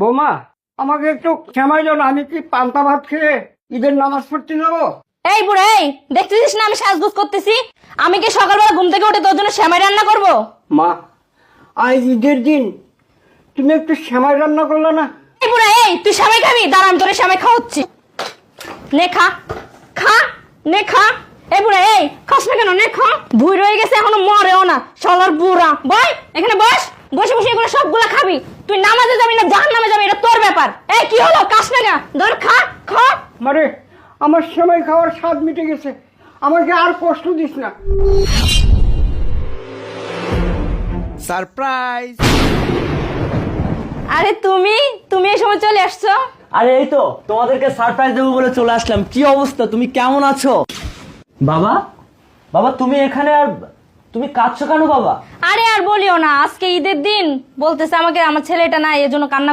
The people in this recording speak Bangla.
বৌমা, আমাকে একটু সময় দাও না, আমি কি পান্তা ভাত খেয়ে ঈদের নামাজ পড়তে যাবো? এই বুড়া, এই দেখতেছিস না আমি সাজগোজ করতেছি? আমি কি সকালবেলা ঘুম থেকে উঠে তোর জন্য সেমাই রান্না করব? মা, আজ ঈদের দিন, তুমি একটু সেমাই রান্না করলে না? এই বুড়া, এই তুই সেমাই খাবি? দাঁড়ান, তোরে সেমাই খাওয়াচ্ছি। নে খা, খা, নে খা। এই বুড়া, এই খাস না কেন? নে খা। ভুই রয়ে গেছে, এখনো মরেও না শালার বুড়া। বল এখানে বস, বসে বসে এগুলো সবগুলা খাবি। তুই নামাজে যাবি না জাহান্নামে যাবি, এটা তোর ব্যাপার। এই কি হলো, খাস না কেন? ধর খা, খা। মারে, আমার সেমাই খাওয়ার স্বাদ মিটে গেছে, আমাকে আর কষ্ট দিস না। সারপ্রাইজ! আরে তুমি তুমি এই সময় চলে আসছো? আরে এই তো তোমাদেরকে সারপ্রাইজ দেবো বলে চলে আসলাম। কি অবস্থা, তুমি কেমন আছো? বাবা, বাবা তুমি এখানে, আর তুমি কাঁদছো কেন বাবা? আরে আর বলিও না, আজকে ঈদের দিন বলতেছে আমাকে আমার ছেলেটা নাই, এজন্য কান্না